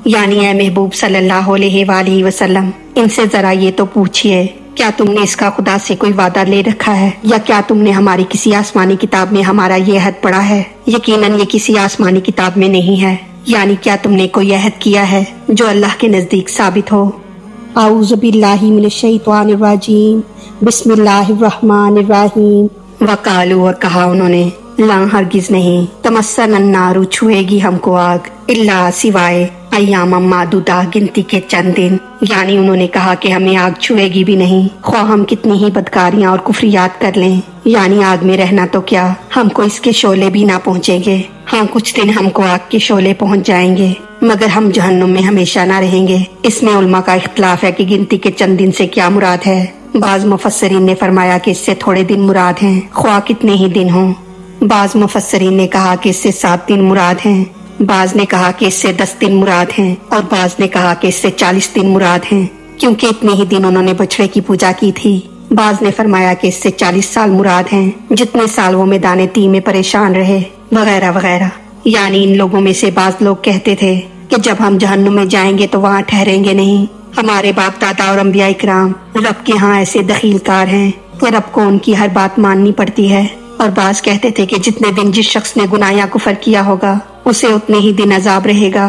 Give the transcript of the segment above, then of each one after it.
यानी ए महबूब सल्लल्लाहु अलैहि वसल्लम, इनसे जरा ये तो पूछिए, क्या तुमने इसका खुदा से कोई वादा ले रखा है, या क्या तुमने हमारी किसी आसमानी किताब में हमारा ये अहद पढ़ा है? यकीनन ये किसी आसमानी किताब में नहीं है। यानी क्या तुमने कोई अहद किया है जो अल्लाह के नजदीक साबित हो? आऊज़ु बिल्लाहि मिनश शैतानिर रजीम, बिस्मिल्लाहिर रहमानिर रहीम। वकालू, और कहा उन्होंने, ला हरगिज नहीं, तमस्सन नारू, छुएगी हमको आग, इल्ला सिवाय अय्याम मादूदा, गिनती के चंद दिन। यानी उन्होंने कहा कि हमें आग छुएगी भी नहीं, ख्वाह हम कितनी ही बदकारियां और कुफरियात कर लें। यानी आग में रहना तो क्या, हमको इसके शोले भी ना पहुँचेंगे। हाँ, कुछ दिन हमको आग के शोले पहुँच जाएंगे, मगर हम जहन्नुम में हमेशा ना रहेंगे। इसमें उलमा का इख्तलाफ है कि गिनती के चंद दिन से क्या मुराद है। बाज मुफस्सरीन ने फरमाया कि इससे थोड़े दिन मुराद हैं, ख्वाह कितने ही दिन हों। बाज मुफस्सरीन ने कहा कि इससे 7 दिन मुराद हैं, बाज ने कहा कि इससे 10 दिन मुराद हैं, और बाज ने कहा कि इससे 40 दिन मुराद हैं, क्योंकि इतने ही दिन उन्होंने बछड़े की पूजा की थी। बाज ने फरमाया कि इससे 40 साल मुराद हैं, जितने साल वो मैदान ती में परेशान रहे, वगैरह वगैरह। यानी इन लोगों में से बाज लोग कहते थे कि जब हम जहन्नुम में जाएंगे तो वहाँ ठहरेंगे नहीं। हमारे बाप दादा और अंबिया इकराम रब के यहाँ ऐसे दखीलकार हैं कि रब को उनकी हर बात माननी पड़ती है। और बाज कहते थे कि जितने दिन जिस शख्स ने गुनाह या कुफर किया होगा उसे उतने ही दिन अजाब रहेगा,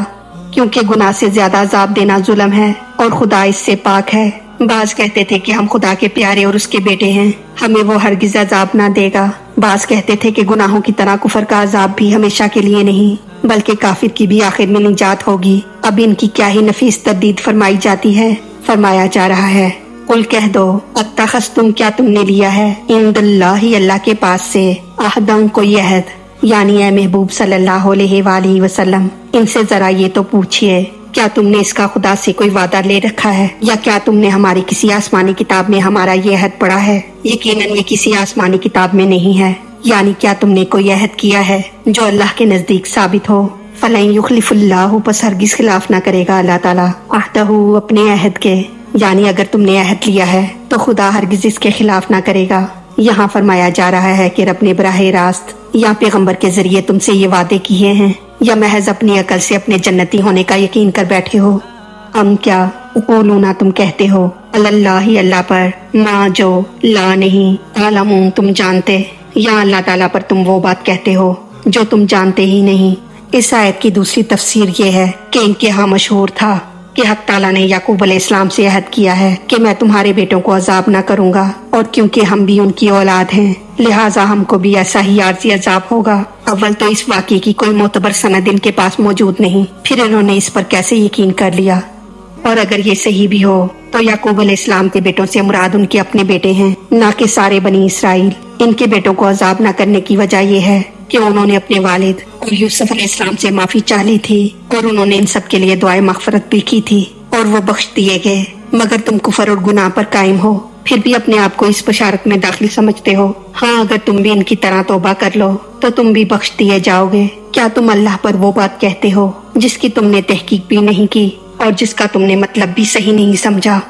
क्योंकि गुनाह से ज्यादा अजाब देना जुल्म है और खुदा इससे पाक है। बाज कहते थे कि हम खुदा के प्यारे और उसके बेटे हैं, हमें वो हरगिज अजाब ना देगा। बाज कहते थे कि गुनाहों की तरह कुफर का अजाब भी हमेशा के लिए नहीं, बल्कि काफिर की भी आखिर में निजात होगी। अब इनकी क्या ही नफीस तब्दीद फरमाई जाती है। फरमाया जा रहा है, कुल कह दो, अत्तखस्तुम, क्या तुमने लिया है, इंदल्लाही, अल्लाह के पास से, अहदन, कोई अहद। यानी ए महबूब सल्लल्लाहु अलैहि वसल्लम, इनसे जरा ये तो पूछिए, क्या तुमने इसका खुदा से कोई वादा ले रखा है, या क्या तुमने हमारी किसी आसमानी किताब में हमारा ये अहद पढ़ा है? यकीनन ये किसी आसमानी किताब में नहीं है। यानी क्या तुमने कोई अहद किया है जो अल्लाह के नजदीक साबित हो? फलन युखलिफुल्लाहु, बस हरगिज खिलाफ ना करेगा अल्लाह ताला, अहदहु, अपने अहद के। यानी अगर तुमने अहद लिया है तो खुदा हरगिज इसके खिलाफ ना करेगा। यहाँ फरमाया जा रहा है कि रब ने बराह रास्त या पैगंबर के जरिए तुमसे ये वादे किए हैं, या महज अपनी अकल से अपने जन्नती होने का यकीन कर बैठे हो? हम क्या बोलूना, तुम कहते हो, अल्लाही, अल्लाह पर, माँ, जो, ला, नहीं, तालमून, तुम जानते, या अल्लाह ताला पर तुम वो बात कहते हो जो तुम जानते ही नहीं। इस आयत की दूसरी तफसीर ये है कि इनके यहाँ मशहूर था कि हक ताला ने याकूब अलैहिस्सलाम से अहद किया है कि मैं तुम्हारे बेटों को अजाब न करूंगा, और क्योंकि हम भी उनकी औलाद हैं लिहाजा हमको भी ऐसा ही आर्जी अजाब होगा। अव्वल तो इस वाक़े की कोई मोतबर सनद इनके पास मौजूद नहीं, फिर इन्होंने इस पर कैसे यकीन कर लिया? और अगर ये सही भी हो तो याकूब अलैहिस्सलाम के बेटों से मुराद उनके अपने बेटे हैं, न कि सारे बनी इसराइल। इनके बेटों को अजाब न करने की वजह यह है कि उन्होंने अपने वालिद और यूसुफ अलैहिस्सलाम से माफी चाह ली थी, और उन्होंने इन सब के लिए दुआए मगफरत भी की थी, और वो बख्श दिए गए। मगर तुम कुफर और गुनाह पर कायम हो, फिर भी अपने आप को इस बशारत में दाखिल समझते हो। हाँ, अगर तुम भी इनकी तरह तौबा कर लो तो तुम भी बख्श दिए जाओगे। क्या तुम अल्लाह पर वो बात कहते हो जिसकी तुमने तहकीक भी नहीं की और जिसका तुमने मतलब भी सही नहीं समझा?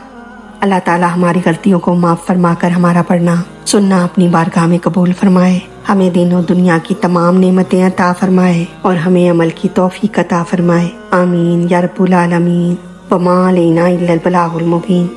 अल्लाह ताला हमारी गलतियों को माफ फरमा कर हमारा पढ़ना सुनना अपनी बारगाह में कबूल फरमाए, हमें दीन और दुनिया की तमाम नेमतें अता फरमाए, और हमें अमल की तौफीक अता फरमाए। आमीन या रब्बुल आलमीन। वमा अलैना इल्लल बलागुल मुबीन।